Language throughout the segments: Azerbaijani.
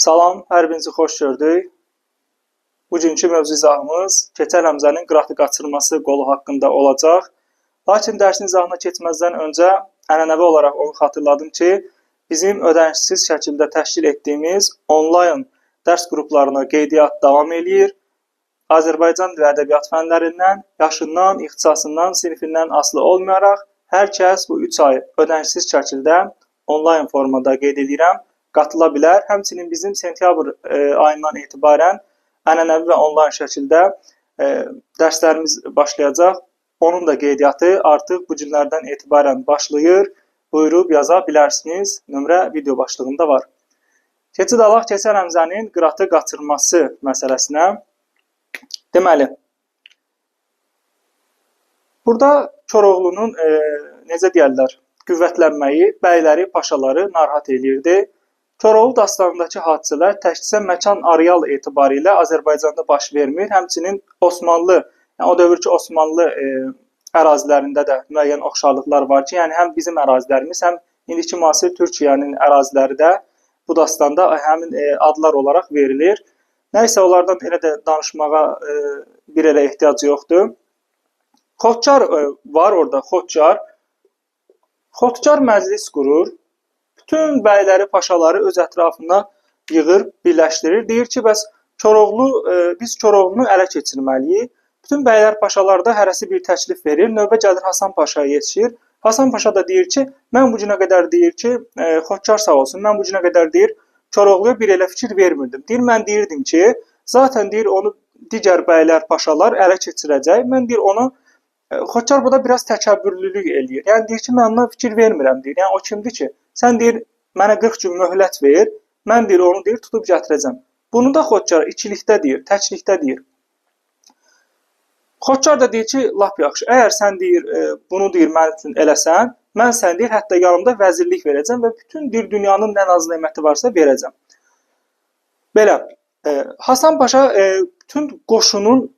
Salam, hər birinizi xoş gördük. Bugünkü mövzu izahımız Keçəl Həmzənin qıratı qaçırması qolu haqqında olacaq. Lakin dərsin izahına keçməzdən öncə ənənəvi olaraq onu xatırladım ki, bizim ödənişsiz şəkildə təşkil etdiyimiz onlayn dərs qruplarına qeydiyyat davam eləyir. Azərbaycan dili ədəbiyyat fənlərindən, yaşından, ixtisasından, sinifindən asılı olmayaraq hər kəs bu 3 ay ödənişsiz şəkildə onlayn formada qeyd edirəm, qatıla bilər. Həmçinin bizim sentyabr ayından etibarən ənənəvi və onlayn şəkildə dərslərimiz başlayacaq. Onun da qeydiyyatı artıq bu günlərdən etibarən başlayır. Buyurub yaza bilərsiniz. Nömrə video başlığında var. Keçid alaq Keçəl Həmzənin qıratı qaçırması məsələsinə. Deməli, burada Koroğlunun necə deyərlər, qüvvətlənməyi bəyləri, paşaları narahat eləyirdi. Koroğlu dastanındakı hadisələr təkcə məkan areal etibarilə Azərbaycanda baş vermir. Həmçinin Osmanlı, yəni o dövrki Osmanlı ərazilərində də müəyyən oxşarlıqlar var ki, yəni həm bizim ərazilərimiz, həm indiki müasir Türkiyənin əraziləri də bu dastanda həmin adlar olaraq verilir. Nəysə, onlardan elə də danışmağa bir elə ehtiyac yoxdur. Xodkar var orada, Xodkar. Xodkar məclis qurur. Bütün bəyləri, paşaları öz ətrafına yığır, birləşdirir. Deyir ki, bəs biz Koroğlunu ələ keçirməliyik. Bütün bəylər, paşalar da hərəsi bir təklif verir. Növbə gəlir Hasan Paşaya yetişir. Hasan Paşa da deyir ki, mən bu günə qədər deyir ki, Xodkar sağ olsun, mən bu günə qədər deyir, Koroğluya bir elə fikir vermirdim. Deyir, mən deyirdim ki, zaten deyir, onu digər bəylər, paşalar ələ keçirəcək. Mən deyir, onu Xodkar burada biraz təkəbbürlülük eləyir. Yəni deyir ki, mən ona fikir vermirəm deyir. Yəni o kimdir ki? Sən deyir, mənə 40 gün möhlət ver, mən deyir, onu deyir, tutub gətirəcəm. Bunu da Xodkar ikilikdə deyir, təklikdə deyir. Xodkar da deyir ki, lap yaxşı, əgər sən deyir, bunu deyir, mənim üçün eləsən, mən sən deyir, hətta yanımda vəzirlik verəcəm və bütün deyir, dünyanın nə naz neməti varsa verəcəm. Belə, Hasan Paşa bütün qoşunun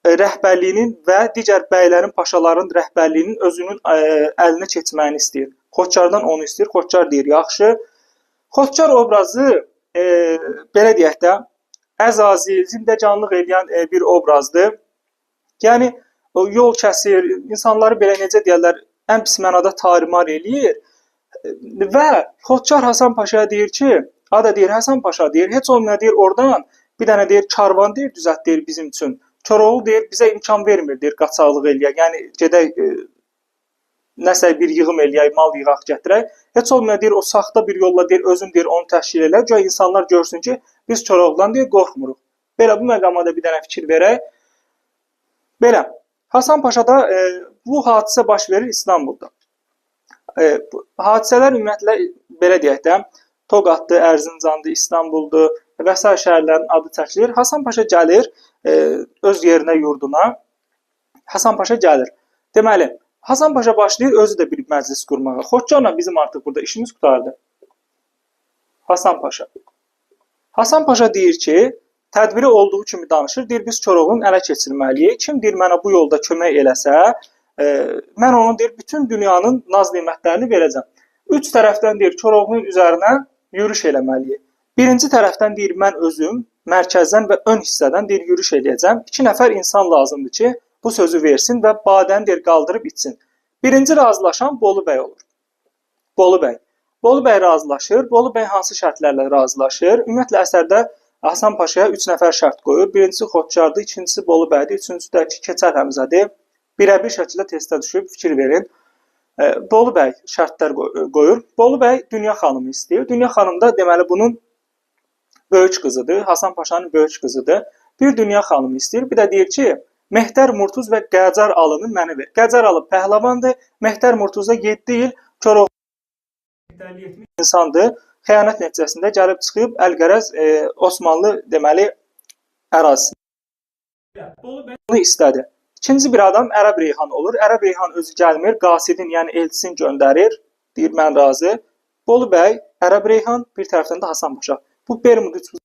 rəhbərliyinin və digər bəylərin, paşaların rəhbərliyinin özünün əlinə keçməyini istəyir. Xodkardan onu istəyir. Xodkar deyir, yaxşı. Xodkar obrazı, belə deyək də, əzazil, zindəcanlıq edən bir obrazdır. Yəni, yol kəsir, insanları belə necə deyərlər, ən pis mənada tarimar eləyir. Və Xodkar Hasan Paşaya deyir ki, ada deyir, Hasan Paşa deyir, heç olmaya deyir, oradan bir dənə deyir, karvan deyir, düzət deyir bizim üçün. Koroğlu deyir, bizə imkan vermir, deyir, qaçaqlıq eləyək. Yəni, gedək, nəsə bir yığım eləyək, mal yığaq gətirək. Heç olmaya deyir, o saxta bir yolla deyir, özün deyir, onu təşkil elək. Göy insanlar görsün ki, biz Koroğludan deyir, qorxmuruq. Belə, bu məqama da bir dənə fikir verək. Belə, Hasan Paşada bu hadisə baş verir İstanbulda. Hadisələr ümumiyyətlə, belə deyək də, Toqatdır, Ərzincandır, İstanbuldur və s. şəhərlərin adı çəkilir. Hasan Paşa gəlir öz yerinə, yurduna. Hasan Paşa gəlir. Deməli, Hasan Paşa başlayır özü də bir məclis qurmağa. Xodkarla bizim artıq burada işimiz qutardı. Hasan Paşa. Hasan Paşa deyir ki, tədbiri olduğu kimi danışır. Deyir, biz Koroğlunu ələ keçirməliyik. Kim deyir, mənə bu yolda kömək eləsə, mən onun deyir, bütün dünyanın naz nimətlərini verəcəm. 3 tərəfdən deyir, Koroğlunun üzərinə yürüş eləməliyik. Birinci tərəfdən deyir, mən özüm mərkəzdən və ön hissədən deyir, yürüş eləyəcəm. 2 nəfər insan lazımdır ki, bu sözü versin və badəni deyir, qaldırıb içsin. Birinci razılaşan Bolu bəy olur. Bolu bəy. Bolu bəy razılaşır. Bolu bəy hansı şərtlərlə razılaşır? Ümumiyyətlə, əsərdə Hasan Paşaya 3 nəfər şərt qoyur. Birincisi Xodkardır, ikincisi Bolu bəydir, üçüncüsü də Keçəl Həmzədir. Birəbir şəkildə testə düşüb fikir verin. Bolu bəy şərtlər qoyur. Bolu bəy Dünya xanımı istəyir. Dünya xanım da deməli bunun böyük qızıdır. Hasan Paşanın böyük qızıdır. Bir Dünya xanımı istəyir. Bir də deyir ki, Mehdər Murtuz və Qəcar Alını mənə ver. Qəcar Alı pəhləvandır. Mehdər Murtuz da 7 il Koroğlu insandır. Xəyanət nəticəsində gəlib çıxıb Əlqərəz Osmanlı deməli ərazisində. Bolu bəy bunu istədi. İkinci bir adam Ərəb Reyhan olur. Ərəb Reyhan özü gəlmir, qasidin, yəni elçisini göndərir. Deyir, mən razı. Bolu bəy, Ərəb Reyhan, bir tərəfdən də Hasan Paşa. Bu Bermud üçbucaq.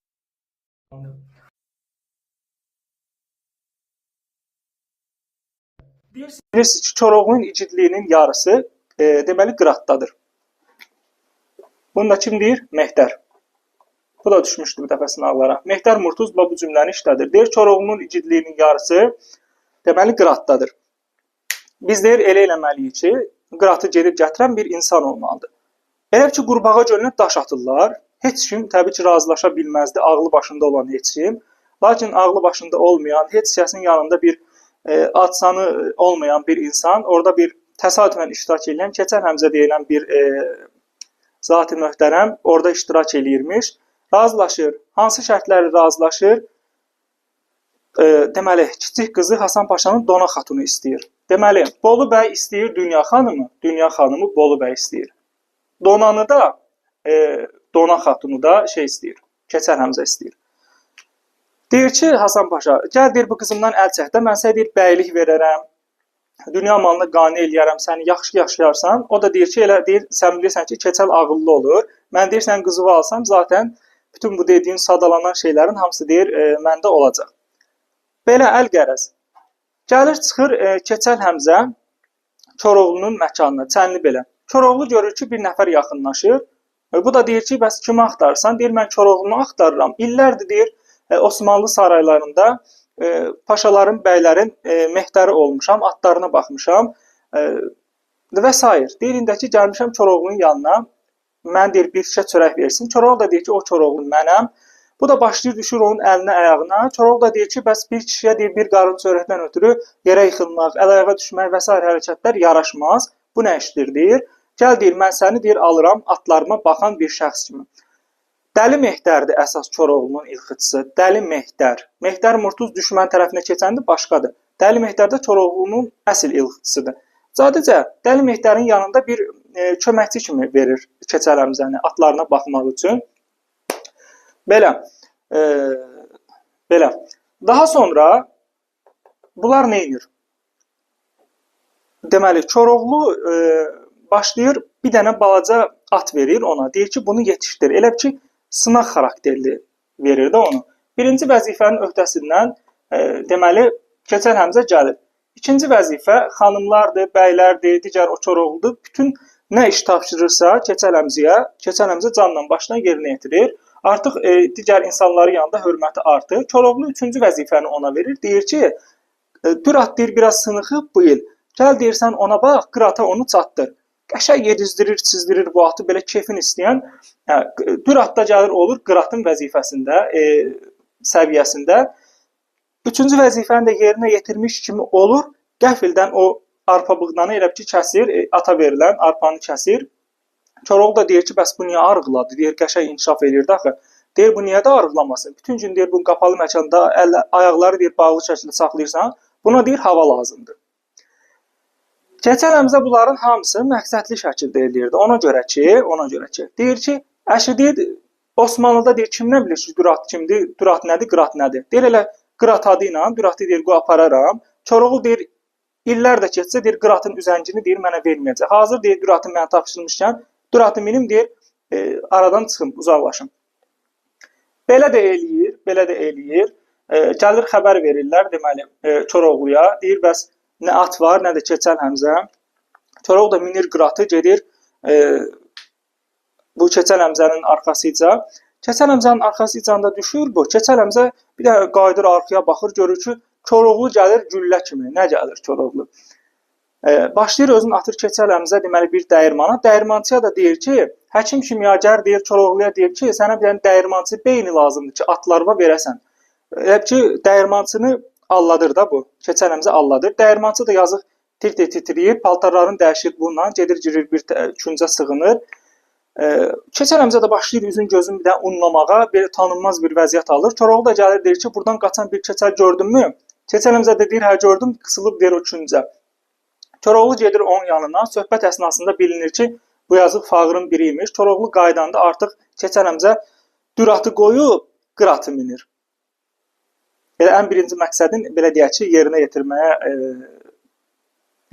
Bilirsiniz ki, Koroğlunun igidliyinin yarısı deməli qıratdadır. Bunu da kim deyir? Mehdər. Bu da düşmüşdü bir dəfə sınaqlara. Mehdər Murtuz bu cümləni işlədir. Deyir, Koroğlunun igidliyinin yarısı deməli Qıratdadır. Biz deyir, elə eləməliyik ki, Qıratı gedib gətirən bir insan olmalıdır. Elə ki, qurbağa gölünə daş atırlar. Heç kim təbii ki, razılaşa bilməzdi, ağlı başında olan heç kim. Lakin ağlı başında olmayan, heç kəsin yanında bir adsanı olmayan bir insan, orada bir təsadüfən iştirak edən, Keçəl Həmzə deyilən bir zat-ı möhtərəm orada iştirak eləyirmiş. Razılaşır. Hansı şərtləri razılaşır? Deməli, kiçik qızı Hasan Paşanın Dona xatunu istəyir. Deməli, Bolu bəy istəyir Dünya xanımı, Dünya xanımı Bolu bəy istəyir. Donanı da, Dona xatunu da istəyir, Keçəl Həmzə istəyir. Deyir ki, Hasan Paşa, gəl deyir, bu qızımdan əl çəkdə, mən sənə deyir, bəylik verərəm, dünya malını qane eləyərəm, səni yaxşı yaşayarsan. O da deyir ki, elə deyir, sən bilirsən ki, Keçəl ağıllı olur. Mən deyir, sən qızıvı alsam, zaten bütün bu dediyin sadalanan şeylərin hamısı deyir, məndə olacaq. Belə əl qərəz. Gəlir, çıxır Keçəl Həmzə Koroğlunun məkanına, Çənli belə. Koroğlu görür ki, bir nəfər yaxınlaşır. Bu da deyir ki, bəs kimi axtarsan? Deyir, mən Koroğlunu axtarıram. İllərdir, deyir, Osmanlı saraylarında paşaların, bəylərin mehdəri olmuşam, atlarına baxmışam və s. Deyir, indəki gəlmişəm Koroğlunun yanına, mən deyir, bir şişə çörək versin. Koroğlu da deyir ki, o Koroğlu mənəm. Bu da başlayır, düşür onun əlinə, ayağına. Koroğlu da deyir ki, bəs bir kişiyə deyir, bir qarın çörəkdən ötürü yerə yıxılmaq, əl-ayağa düşmək və s. hərəkətlər yaraşmaz. Bu nə işdir, deyir. Gəl, deyir, mən səni, deyir, alıram atlarıma baxan bir şəxs kimi. Dəli Mehdərdir əsas Koroğlunun ilxıçısı. Dəli Mehdər. Mehdər Murtuz düşmən tərəfinə keçəndə başqadır. Dəli Mehdər də Koroğlunun əsl ilxıçısıdır. Sadəcə, Dəli Mehdərin yanında bir köməkçi kimi verir Keçəl Həmzəni atlarına baxmaq üçün. Belə. Daha sonra bunlar nə edir? Deməli, Koroğlu başlayır, bir dənə balaca at verir ona. Deyir ki, bunu yetişdir. Elə ki, sınaq xarakterli verir də onu. Birinci vəzifənin öhdəsindən deməli, Keçəl Həmzə gəlir. İkinci vəzifə xanımlardır, bəylərdir, digər o Koroğludur. Bütün nə iş tapşırırsa Keçəl Həmzəyə, Keçəl Həmzə canla başla yerinə yetirir. Artıq digər insanların yanında hörməti artır. Koroğlu üçüncü vəzifəni ona verir. Deyir ki, Dürat deyir, biraz sınıxıb bu il. Gəl deyirsən ona bax, Qırata onu çatdır. Qəşəng yedizdirir, çizdirir bu atı, belə keyfin istəyən. Dürat da gəlir olur Qıratın vəzifəsində, səviyyəsində. Üçüncü vəzifəni də yerinə yetirmiş kimi olur. Qəfildən o arpa bığdanı elə ki kəsir, ata verilən arpanı kəsir. Koroğlu da deyir ki, bəs bu niyə arıqladı? Deyir, qəşəng inkişaf eləyirdi axı. Deyir, bu niyə də arıqlamasın? Bütün gün deyir, bu qapalı məkanda ayaqları deyir, bağlı şəkildə saxlayırsan, buna deyir, hava lazımdır. Keçəl Həmzə bunların hamısı məqsədli şəkildə eləyirdi. Ona görə ki, deyir ki, əşi deyir, Osmanlıda deyir, kim nə bilir ki, Dürat kimdir, Dürat nədir, Qırat nədir? Deyir, elə Qırat adı ilə Düratı deyir, qoy apararam. Koroğlu deyir, illər də keçsə, deyir, Qıratın üzəngini deyir, mənə verməyəcək. Hazır deyir, Düratı mənə tapşırmışkən, Düratı minim deyir, aradan çıxım, uzaqlaşım. Belə də eləyir. Gəlir xəbər verirlər, deməli, Koroğluya. Deyir, bəs nə at var, nə də Keçəl Həmzə. Koroğlu da minir Qıratı, gedir bu Keçəl Həmzənin arxasıca. Keçəl Həmzənin arxasıcanda düşür bu. Keçəl Həmzə bir də qayıdır arxaya baxır, görür ki, Koroğlu gəlir güllə kimi. Nə gəlir Koroğlu? Başlayır özünü atır Keçəl Həmzə deməli bir dəyirmana. Dəyirmançıya da deyir ki, həkim kimyager deyir Koroğluya deyir ki, sənə bir dənə dəyirmançı beyni lazımdır ki, atlarına verəsən. Elə ki, dəyirmançını alladır da bu. Keçəl Həmzə alladır. Dəyirmançı da yazıq tir-tir titriyir, paltarlarını dəyişir bununla, gedir girir bir küncə sığınır. Keçəl Həmzə də başlayır üzün gözün bir də unlamağa, belə tanınmaz bir vəziyyət alır. Koroğlu da gəlir deyir ki, buradan qaçan bir keçəl gördünmü? Keçəl Həmzə də deyir, hə gördüm, qısılıb deyir o küncə. Koroğlu gedir onun yanına, söhbət əsnasında bilinir ki, bu yazıq fağırın biriymiş. Koroğlu qaydanda artıq Keçəl Həmzə Düratı qoyub, Qıratı minir. Elə ən birinci məqsədin, belə deyək ki, yerinə yetirməyə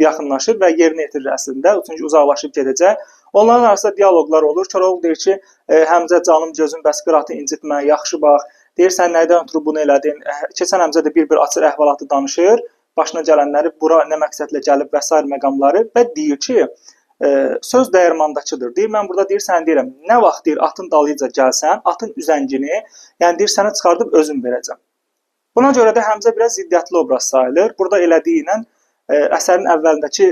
yaxınlaşır və yerinə yetirir əslində. Çünki uzaqlaşıb gedəcək. Onların arasında dialoqlar olur. Koroğlu deyir ki, Həmzə canım gözüm, bəs Qıratı incitmə, yaxşı bax. Deyir, sən nədən ötürü bunu elədin? Keçəl Həmzə də bir açır əhvalatı danışır. Başına gələnləri, bura nə məqsədlə gəlib və s. məqamları və deyir ki, söz dəyirmandakıdır. Deyir, mən burada deyir, sən deyirəm, nə vaxt deyir, atın dalıyca gəlsən, atın üzəngini, yəni deyir, sənə çıxardıb özüm verəcəm. Buna görə də Həmzə biraz ziddiyyətli obraz sayılır. Burada elədiyi ilə əsərin əvvəlindəki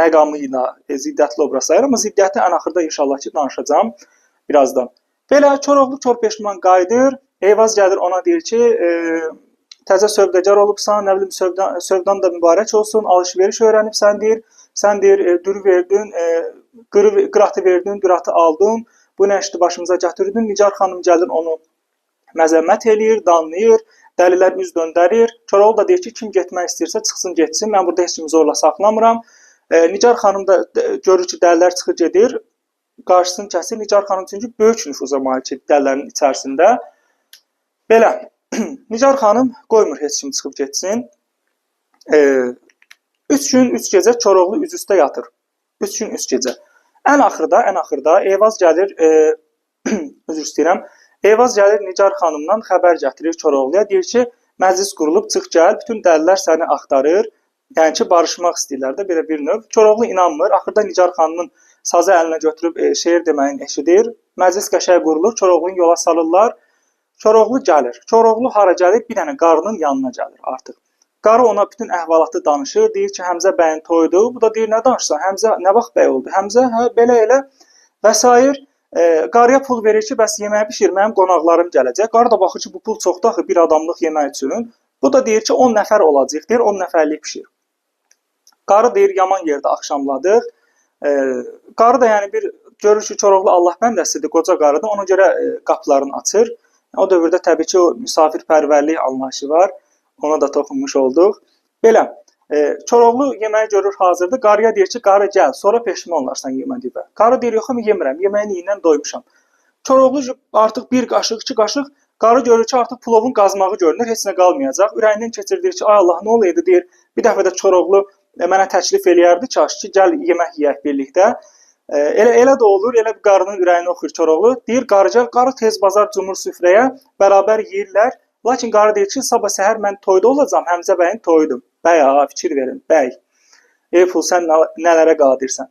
məqamı ilə ziddiyyətli obraz sayılır, amma ziddiyyəti ən axırda inşallah ki, danışacağım birazdan. Belə Koroğlu kor peşman qayıdır, Eyvaz gəlir ona deyir ki, təzə sövdəgar olubsan, nə bilim sövdan da mübarək olsun, alış-veriş öyrənibsən deyir. Sən deyir, dürü verdin, qıratı verdin, qıratı aldın, bu nə işdi başımıza gətirdin. Nigar xanım gəlir onu məzəmmət eləyir, danlayır, dəlilər üz döndərir. Koroğlu da deyir ki, kim getmək istəyirsə çıxsın getsin, mən burada heç kimi zorla saxlamıram. Nigar xanım da görür ki, dəlilər çıxır gedir, qarşısını kəsir. Nigar xanım çünki böyük nüfuza malikdir dəllərin içərisində. Belə, Nigar xanım qoymur heç kim çıxıb getsin. 3 gün, 3 gecə Koroğlu üz-üstə yatır. 3 gün, 3 gecə. Ən axırda Eyvaz gəlir, üzr istəyirəm, Eyvaz gəlir Nigar xanımdan xəbər gətirir Koroğluya. Deyir ki, məclis qurulub, çıx gəl, bütün dəlilər səni axtarır. Yəni ki, barışmaq istəyirlər də belə bir növ. Koroğlu inanmır. Axırda Nigar xanımın sazı əlinə götürüb şeir deməyini eşidir. Məclis qəşəng qurulur, Koroğlunu yola salırlar. Koroğlu gəlir. Koroğlu hara gəlir? Bir dənə qarının yanına gəlir artıq. Qarı ona bütün əhvalatı danışır, deyir ki, Həmzə bəyin toyudur. Bu da deyir, nə danışsan, Həmzə nə vaxt bəy oldu? Həmzə, hə, belə elə və s. Qarıya pul verir ki, bəs yeməyi bişir, mənim qonaqlarım gələcək. Qarı da baxır ki, bu pul çoxdur axı bir adamlıq yemək üçün. Bu da deyir ki, 10 nəfər olacaq, deyir, 10 nəfərlik pişir. Qarı deyir, yaman yerdə axşamladıq. Qarı da yəni bir görür ki, Koroğlu Allah bəndəsidir, qoca qarıdır, ona görə qapılarını açır. O dövrdə təbii ki, o misafirpərvərlik anlayışı var. Ona da toxunmuş olduq. Belə, Koroğlu yeməyi görür hazırdır. Qarıya deyir ki, qarı gəl, sonra peşman olarsan yemədiyibə. Qarı deyir, yox, yemirəm, yeməyin iyindən doymuşam. Koroğlu artıq bir qaşıq, 2 qaşıq, qarı görür ki, artıq pulovun qazmağı görünür, heç nə qalmayacaq. Ürəyindən keçirdir ki, ay Allah, nə olaydı, deyir. Bir dəfə də Koroğlu mənə təklif eləyərdi ki, gəl yemək yeyək birlikdə. Elə də olur, elə bir qarının ürəyini oxuyur Koroğlu. Deyir, qarı gəl, qarı tez bazar cumur süfrəyə, bərabər yeyirlər. Lakin qarı deyir ki, sabah səhər mən toyda olacam, Həmzə bəyin toyudur. Bəy ağa, fikir verin, bəy. Ey pul, sən nələrə qadirsən?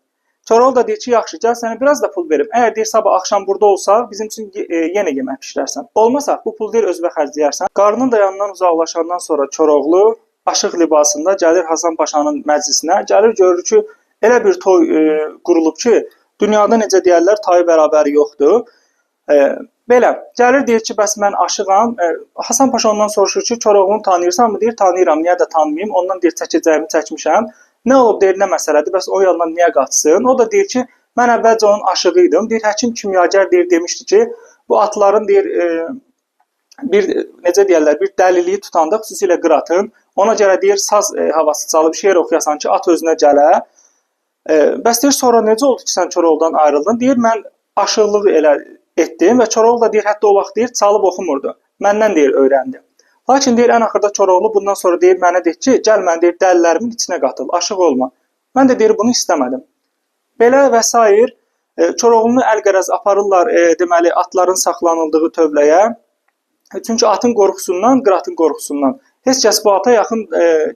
Koroğlu da deyir ki, yaxşı, gəl sənə biraz da pul verim. Əgər deyir, sabah axşam burada olsaq, bizim üçün yenə yemək pişirərsən. Olmasa, bu pul deyir, özünə xərcləyərsən. Qarının da yanından uzaqlaşandan sonra Koroğlu aşıq libasında gəlir Hasan Paşanın məclisinə. Gəlir, görür ki, elə bir toy qurulub ki, dünyada necə deyərlər, tayı bərabəri yoxdur. Belə, gəlir deyir ki, bəs mən aşığam. Hasan Paşa ondan soruşur ki, Koroğlunu tanıyırsan mı? Deyir, tanıyıram, niyə də tanımayım? Ondan deyir, çəkəcəyimi çəkmişəm. Nə olub, deyir, nə məsələdir? Bəs o yandan niyə qaçsın? O da deyir ki, mən əvvəlcə onun aşığı idim. Deyir, həkim kimyager deyir, demişdi ki, bu atların deyir, bir, necə deyərlər, bir dəliliyi tutanda, xüsusilə qıratın, ona görə deyir, saz havası çalıb, şeir oxuyasan ki, at özünə gələ. Bəs deyir, sonra necə oldu ki, sən Koroğludan ayrıldın? Deyir, mən aşıqlıq elə etdim və Koroğlu da deyir, hətta o vaxt deyir, çalıb oxumurdu. Məndən deyir, öyrəndi. Lakin deyir, ən axırda Koroğlu bundan sonra deyir, mənə deyir ki, gəl mən deyir, dəlilərimin içinə qatıl, aşıq olma. Mən də deyir, bunu istəmədim. Belə və s. Koroğlunu əl-qərəz aparırlar, deməli, atların saxlanıldığı tövləyə. Çünki atın qorxusundan, qıratın qorxusundan. Heç kəs bu ata yaxın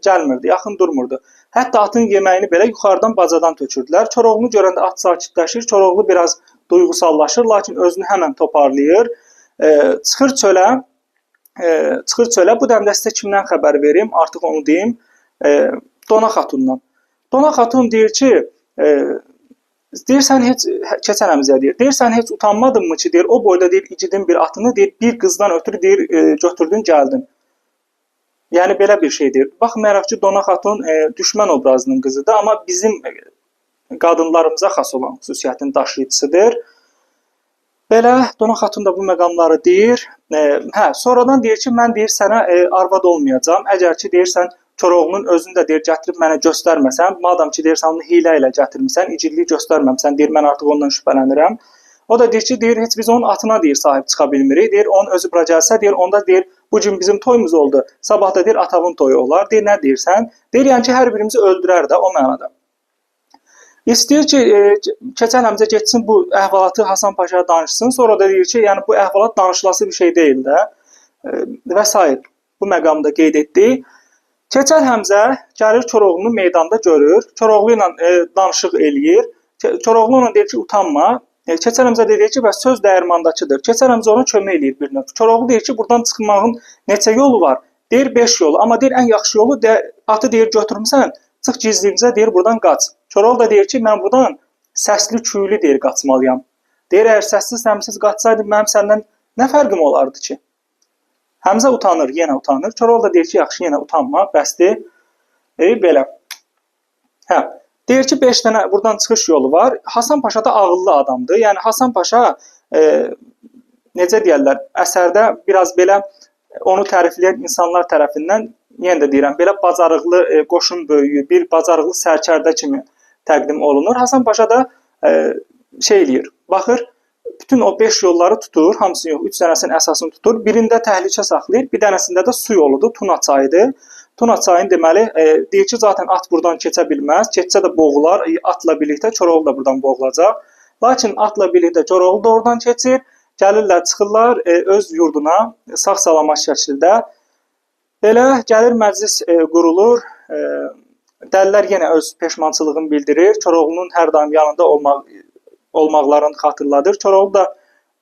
gəlmirdi, yaxın durmurdu. Hətta atın yeməyini belə yuxarıdan bacadan tökürdülər. Koroğlunu görəndə at sakitləşir, Koroğlu biraz duyğusallaşır, lakin özünü həmən toparlayır. Çıxır çölə. Bu dəmdə sizə kimdən xəbər verim, artıq onu deyim, Dona Xatundan. Dona Xatun deyir ki, deyirsən heç, keçən əmizə deyir, sən heç utanmadın mı ki, deyir, o boyda deyir, icidin bir atını deyir, bir qızdan ötürü deyir, götürdün, gəldin. Yəni belə bir şeydir. Baxmayaraq ki, Dona Xatun düşmən obrazının qızıdır, amma bizim qadınlarımıza xas olan xüsusiyyətin daşıyıcısıdır. Belə Dona Xatun da bu məqamları deyir. Sonradan deyir ki, mən deyir sənə arvad olmayacağam. Əgər ki deyirsən Koroğlunun özünü də deyir gətirib mənə göstərməsən, madam ki deyirsən onu hiylə ilə gətirmisən, icilliyi göstərməmsən, deyir mən artıq ondan şübhələnirəm. O da deyir ki, deyir heç biz onun atına deyir sahib çıxa bilmirik. Deyir onun özü bura gəlsə, deyir onda deyir bu gün bizim toyumuz oldu. Sabah da deyir atavın toyu olar. Deyir nə deyirsən? Deyir yəni ki hər birimizi öldürər də o mənada. İstəyir ki, keçən həmcə getsin bu əhvalatı Hasan Paşaya danışsın. Sonra da deyir ki, yəni bu əhvalat danışılası bir şey deyil də və s. Bu məqamda qeyd etdi. Keçən Həmzə gəlir Koroğlunu meydanda görür. Koroğlu ilə danışıq eləyir. Koroğlu ona deyir ki, utanma. Keçər Həmzə deyir ki, bəs söz dəyirmandakıdır. Keçər Həmzə ona kömək eləyir bir növ. Koroğlu deyir ki, buradan çıxmağın neçə yolu var? Deyir 5 yolu. Amma deyir ən yaxşı yolu atı deyir götürmüsən, çıx gizliyimizə deyir buradan qaç. Koroğlu da deyir ki, mən buradan səsli küylü deyir qaçmalıyam. Deyir əgər səssiz səmsiz qaçsaydım mənim səndən nə fərqim olardı ki? Həmzə utanır, yenə utanır. Koroğlu da deyir ki, yaxşı yenə utanma, bəsdir. Belə. Hə. Deyir ki, 5 dənə buradan çıxış yolu var. Hasan Paşa da ağıllı adamdır. Yəni Hasan Paşa necə deyirlər, əsərdə biraz belə onu tərifləyən insanlar tərəfindən, yenə də deyirəm, belə bacarıqlı qoşun böyüyü, bir bacarıqlı sərkərdə kimi təqdim olunur. Hasan Paşa da şey eləyir, baxır, bütün o 5 yolları tutur, hamısını yox, 3 dənəsinin əsasını tutur. Birində təhlükə saxlayır, bir dənəsində də su yoludur, Tuna çayıdır. Tuna çayını deməli, deyir ki, zaten at buradan keçə bilməz, keçsə də boğular, atla birlikdə Koroğlu da buradan boğulacaq. Lakin atla birlikdə Koroğlu da oradan keçir, gəlirlər, çıxırlar öz yurduna sağ-salamat şəkildə. Belə gəlir məclis qurulur, dəlilər yenə öz peşmançılığını bildirir, Koroğlunun hər daim yanında olmaqlarını xatırladır. Koroğlu da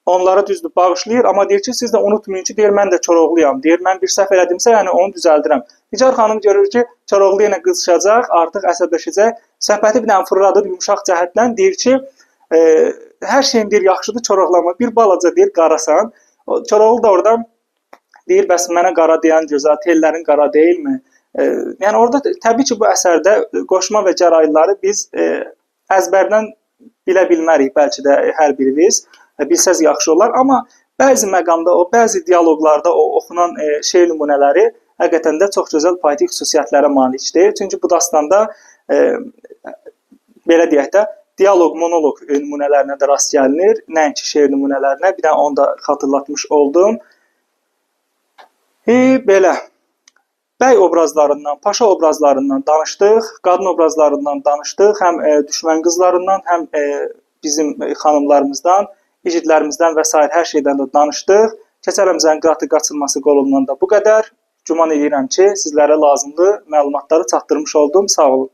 onları düzdür bağışlayır, amma deyir ki, siz də unutmayın ki, deyir, mən də Koroğluyam, deyir, mən bir səhv elədimsə, yəni onu düzəldirəm. Nigar xanım görür ki, Koroğlu yenə qızışacaq, artıq əsəbləşəcək, söhbəti bir dənə fırladır yumuşaq cəhətdən, deyir ki, hər şeyin deyir, yaxşıdır Koroğlu, bir balaca deyir, qarasan. Koroğlu da oradan deyir, bəs mənə qara deyən gözəl, tellərin qara deyilmi? Yəni orada təbii ki, bu əsərdə qoşma və gəraylıları biz əzbərdən bilə bilmərik, bəlkə də hər birimiz, bilsəz yaxşı olar, amma bəzi məqamda, bəzi dialoqlarda oxunan şeir nümunələri həqiqətən də çox gözəl poetik xüsusiyyətlərə malikdir. Çünki bu dastanda belə deyək də, dialoq, monoloq nümunələrinə də rast gəlinir, nəinki şeir nümunələrinə, bir də onu da xatırlatmış oldum. Belə, bəy obrazlarından, paşa obrazlarından danışdıq, qadın obrazlarından danışdıq, həm düşmən qızlarından, həm bizim xanımlarımızdan, igidlərimizdən və s. hər şeydən də danışdıq. Keçər Həmzənin qıratı qaçılması qolundan da bu qədər. Güman edirəm ki, sizlərə lazımlı məlumatları çatdırmış oldum. Sağ olun.